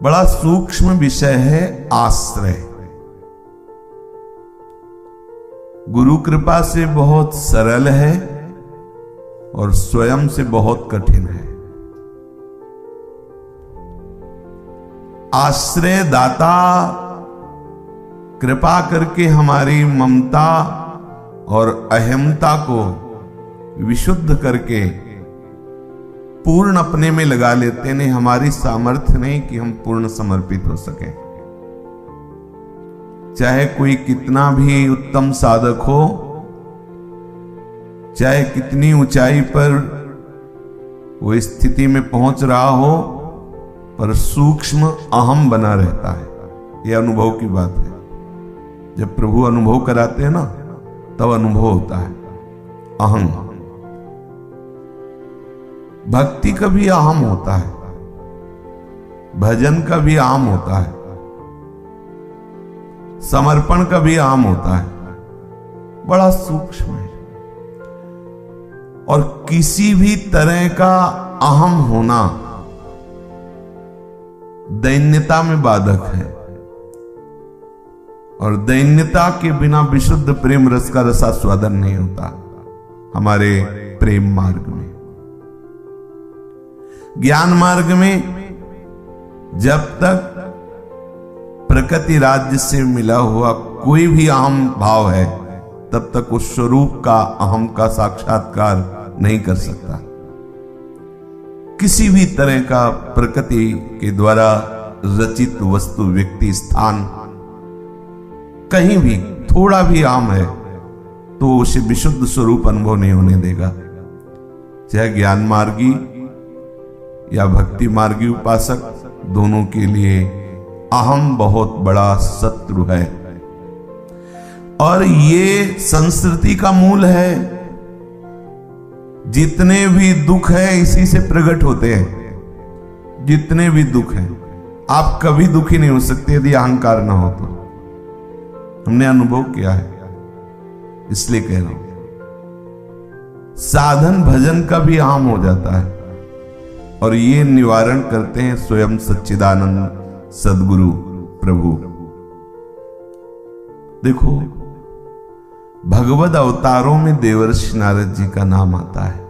बड़ा सूक्ष्म विषय है आश्रय। गुरु कृपा से बहुत सरल है और स्वयं से बहुत कठिन है। आश्रय दाता कृपा करके हमारी ममता और अहमता को विशुद्ध करके पूर्ण अपने में लगा लेते हैं। हमारी सामर्थ्य नहीं कि हम पूर्ण समर्पित हो सके। चाहे कोई कितना भी उत्तम साधक हो, चाहे कितनी ऊंचाई पर वो स्थिति में पहुंच रहा हो, पर सूक्ष्म अहम बना रहता है। यह अनुभव की बात है। जब प्रभु अनुभव कराते हैं ना, तब अनुभव होता है अहम। भक्ति का भी अहम होता है, भजन का भी अहम होता है, समर्पण का भी अहम होता है। बड़ा सूक्ष्म है। और किसी भी तरह का अहम होना दैन्यता में बाधक है, और दैन्यता के बिना विशुद्ध प्रेम रस का रसास्वादन नहीं होता हमारे प्रेम मार्ग में। ज्ञान मार्ग में जब तक प्रकृति राज्य से मिला हुआ कोई भी अहम भाव है, तब तक उस स्वरूप का अहम का साक्षात्कार नहीं कर सकता। किसी भी तरह का प्रकृति के द्वारा रचित वस्तु, व्यक्ति, स्थान कहीं भी थोड़ा भी अहम है तो उसे विशुद्ध स्वरूप अनुभव नहीं होने देगा। चाहे ज्ञान मार्गी या भक्ति मार्गी उपासक, दोनों के लिए अहम बहुत बड़ा शत्रु है। और ये संस्कृति का मूल है। जितने भी दुख है इसी से प्रकट होते हैं। जितने भी दुख हैं, आप कभी दुखी नहीं हो सकते यदि अहंकार ना हो तो। हमने अनुभव किया है, इसलिए कह रहा हूं। साधन भजन का भी अहम हो जाता है, और ये निवारण करते हैं स्वयं सच्चिदानंद सदगुरु प्रभु। देखो, भगवद अवतारों में देवर्षि नारद जी का नाम आता है।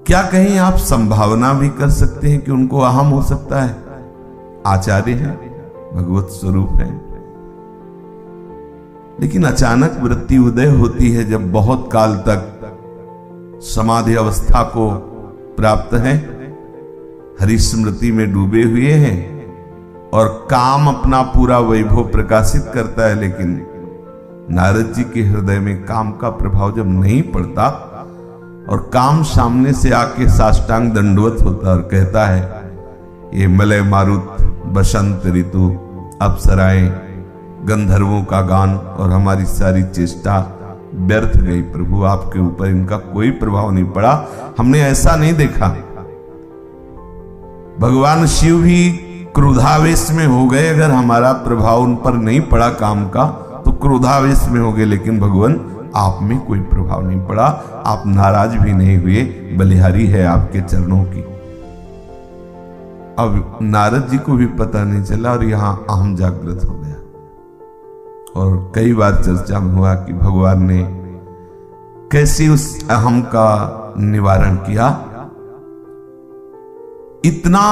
क्या कहीं आप संभावना भी कर सकते हैं कि उनको अहम हो सकता है? आचार्य है, भगवत स्वरूप है, लेकिन अचानक वृत्ति उदय होती है जब बहुत काल तक समाधि अवस्था को प्राप्त है, हरि स्मृति में डूबे हुए हैं, और काम अपना पूरा वैभव प्रकाशित करता है। लेकिन नारद जी के हृदय में काम का प्रभाव जब नहीं पड़ता, और काम सामने से आके साष्टांग दंडवत होता और कहता है, ये मलय मारुत, बसंत ऋतु, अप्सराएं, गंधर्वों का गान और हमारी सारी चेष्टा व्यर्थ गई। प्रभु, आपके ऊपर इनका कोई प्रभाव नहीं पड़ा। हमने ऐसा नहीं देखा। भगवान शिव भी क्रोधावेश में हो गए। अगर हमारा प्रभाव उन पर नहीं पड़ा काम का, तो क्रोधावेश में हो गए। लेकिन भगवान, आप में कोई प्रभाव नहीं पड़ा। आप नाराज भी नहीं हुए। बलिहारी है आपके चरणों की। अब नारद जी को भी पता नहीं चला, और यहां अहम जागृत हो गया। और कई बार चर्चा में हुआ कि भगवान ने कैसे उस अहम का निवारण किया। इतना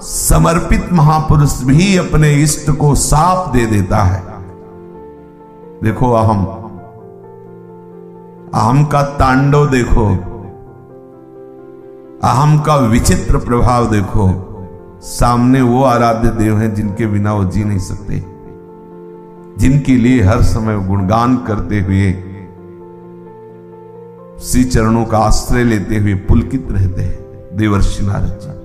समर्पित महापुरुष भी अपने इष्ट को साफ दे देता है। देखो, अहम का तांडव देखो, अहम का विचित्र प्रभाव देखो। सामने वो आराध्य देव हैं जिनके बिना वो जी नहीं सकते, जिनके लिए हर समय गुणगान करते हुए, श्री चरणों का आश्रय लेते हुए पुलकित रहते हैं देवर्षि नारद जी।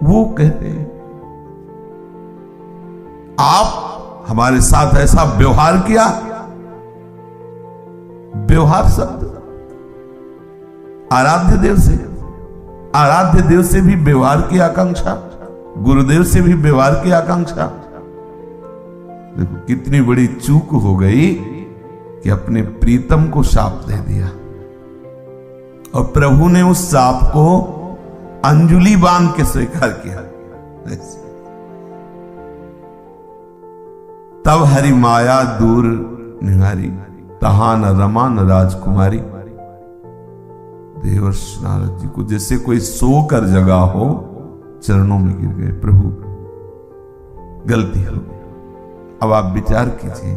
वो कहते हैं, आप हमारे साथ ऐसा व्यवहार किया। व्यवहार शब्द आराध्य देव से भी व्यवहार की आकांक्षा, गुरुदेव से भी व्यवहार की आकांक्षा। देखो, कितनी बड़ी चूक हो गई कि अपने प्रीतम को शाप दे दिया, और प्रभु ने उस शाप को अंजुली बांध के स्वीकार किया। तब हरि माया दूर निहारी, तहा न रमा न राजकुमारी। देवर्षि नारद जी को जैसे कोई सो कर जगा हो, चरणों में गिर गए, प्रभु गलती हो गई। अब आप विचार कीजिए,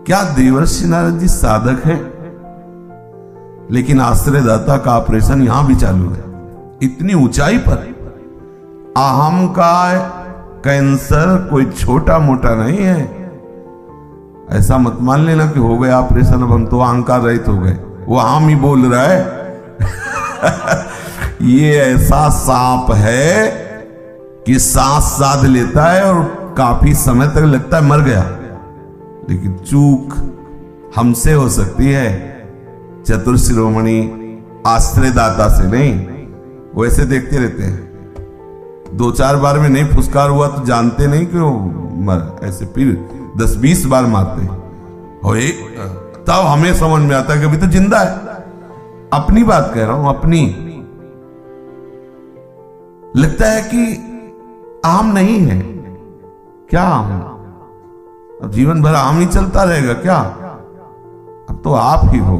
क्या देवर्षि नारद जी साधक हैं, लेकिन आश्रयदाता का ऑपरेशन यहां भी चालू है। इतनी ऊंचाई पर अहम का कैंसर कोई छोटा मोटा नहीं है। ऐसा मत मान लेना कि हो गया ऑपरेशन, अब हम तो अहंकार रहित हो गए। वो आम ही बोल रहा है। ये ऐसा सांप है कि सांस साध लेता है और काफी समय तक लगता है मर गया, लेकिन चूक हमसे हो सकती है, चतुर शिरोमणि आश्रयदाता से नहीं। वो ऐसे देखते रहते हैं, 2-4 बार में नहीं फुसकार हुआ तो जानते नहीं कि वो मर, ऐसे फिर 10-20 बार मारते हैं। तब हमें समझ में आता है कि अभी तो जिंदा है। अपनी बात कह रहा हूं, अपनी। लगता है कि आम नहीं है, क्या आम? अब जीवन भर आम ही चलता रहेगा क्या? अब तो आप ही हो।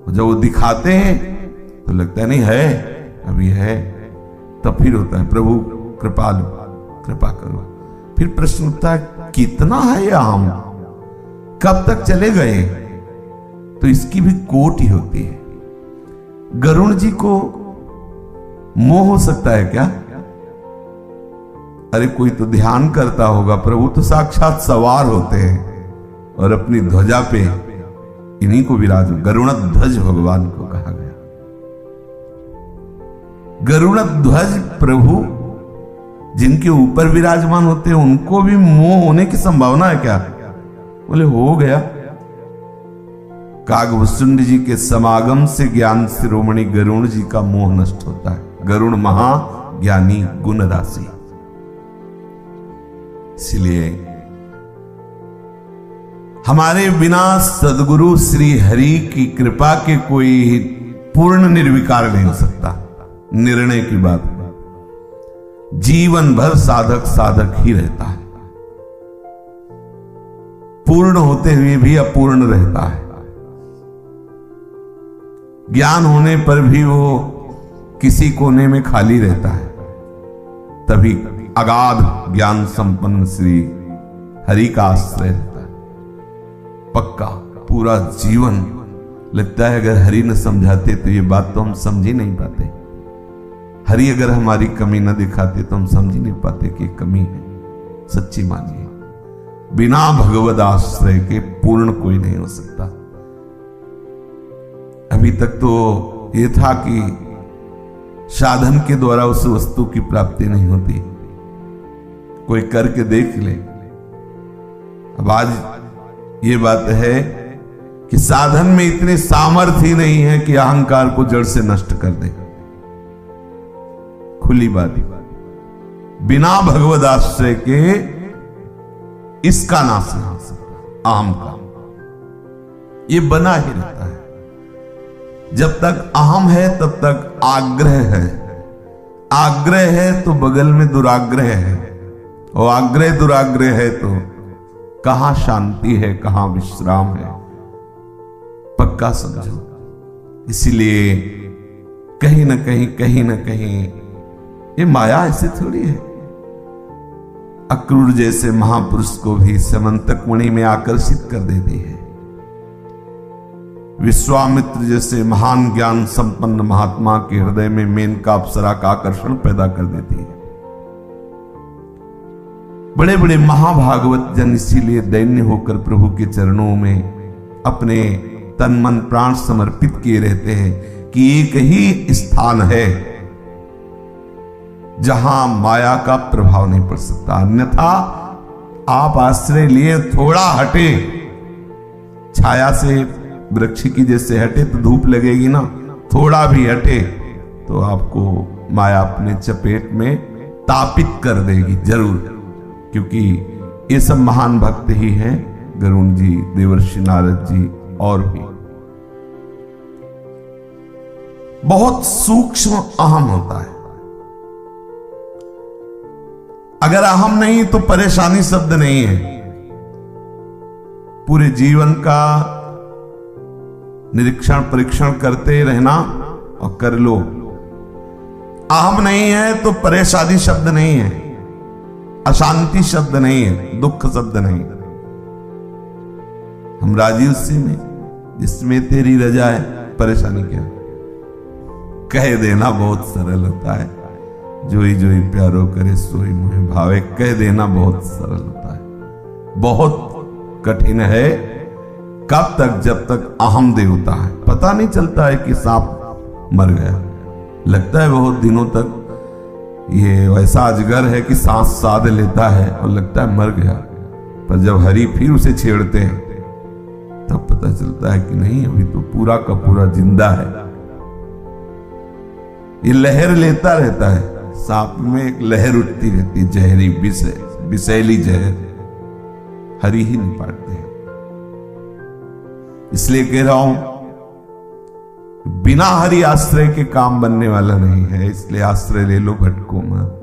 जब वो दिखाते हैं तो लगता है नहीं है, अभी है। तब फिर होता है प्रभु कृपालु, कृपा करो। फिर प्रश्न उठता है कितना है ये आम, कब तक चले गए? तो इसकी भी कोट ही होती है। गरुण जी को मोह हो सकता है क्या? अरे कोई तो ध्यान करता होगा, प्रभु तो साक्षात सवार होते हैं और अपनी ध्वजा पे इन्हीं को विराज, गरुण ध्वज भगवान को कहा गया। गरुण ध्वज प्रभु जिनके ऊपर विराजमान होते हैं, उनको भी मोह होने की संभावना है क्या? बोले हो गया। कागभूषुंड जी के समागम से ज्ञान शिरोमणि गरुण जी का मोह नष्ट होता है। गरुण महाज्ञानी गुण राशि। इसलिए हमारे बिना सदगुरु श्री हरि की कृपा के कोई पूर्ण निर्विकार नहीं हो सकता। निर्णय की बात, जीवन भर साधक साधक ही रहता है, पूर्ण होते हुए भी अपूर्ण रहता है। ज्ञान होने पर भी वो किसी कोने में खाली रहता है। तभी अगाध ज्ञान संपन्न श्री हरि का आश्रय रहता है। पक्का पूरा जीवन लगता है अगर हरि न समझाते तो ये बात तो हम समझ ही नहीं पाते। हरि अगर हमारी कमी न दिखाते तो हम समझ ही नहीं पाते कि कमी है। सच्ची मानिए, बिना भगवद आश्रय के पूर्ण कोई नहीं हो सकता। अभी तक तो ये था कि साधन के द्वारा उस वस्तु की प्राप्ति नहीं होती, कोई करके देख ले। अब आज ये बात है कि साधन में इतने सामर्थ्य ही नहीं है कि अहंकार को जड़ से नष्ट कर दे। खुली बात, बिना भगवद आश्रय के इसका नाश नहीं हो सकता। अहम का ये बना ही रहता है। जब तक अहम है तब तक आग्रह है, आग्रह है तो बगल में दुराग्रह है, और आग्रह दुराग्रह है तो कहां शांति है, कहां विश्राम है। पक्का समझो। इसलिए कहीं ना कहीं ये माया ऐसे थोड़ी है। अक्रूर जैसे महापुरुष को भी समंतक मणि में आकर्षित कर देती है। विश्वामित्र जैसे महान ज्ञान संपन्न महात्मा के हृदय में मेनका अप्सरा का आकर्षण पैदा कर देती है। बड़े बड़े महाभागवत जन इसीलिए दैन्य होकर प्रभु के चरणों में अपने तन मन प्राण समर्पित किए रहते हैं कि एक ही स्थान है जहां माया का प्रभाव नहीं पड़ सकता। अन्यथा आप आश्रय लिए थोड़ा हटे, छाया से वृक्ष की जैसे हटे तो धूप लगेगी ना, थोड़ा भी हटे तो आपको माया अपने चपेट में तापित कर देगी जरूर। क्योंकि ये सब महान भक्त ही हैं, गरुण जी, देवर्षि नारद जी और भी। बहुत सूक्ष्म अहम होता है। अगर अहम नहीं तो परेशानी शब्द नहीं है। पूरे जीवन का निरीक्षण परीक्षण करते रहना और कर लो। अहम नहीं है तो परेशानी शब्द नहीं है, अशांति शब्द नहीं है, दुख शब्द नहीं। हम राजी उसी में जिसमें तेरी रजा है, परेशानी क्या। कह देना बहुत सरल होता है, जोई जोई प्यारो करे सोई मुहे भावे। कह देना बहुत सरल होता है, बहुत कठिन है। कब तक? जब तक अहम देवता है। पता नहीं चलता है कि सांप मर गया, लगता है बहुत दिनों तक ये वैसा अजगर है कि सांस साध लेता है और लगता है मर गया। पर जब हरि फिर उसे छेड़ते हैं तब पता चलता है कि नहीं, अभी तो पूरा का पूरा जिंदा है। ये लहर लेता रहता है। सांप में एक लहर उठती रहती है, जहरी विषैली जहर। हरि ही निपाटते हैं। इसलिए कह रहा हूं, बिना हरि आश्रय के काम बनने वाला नहीं है। इसलिए आश्रय ले लो, भटको मत।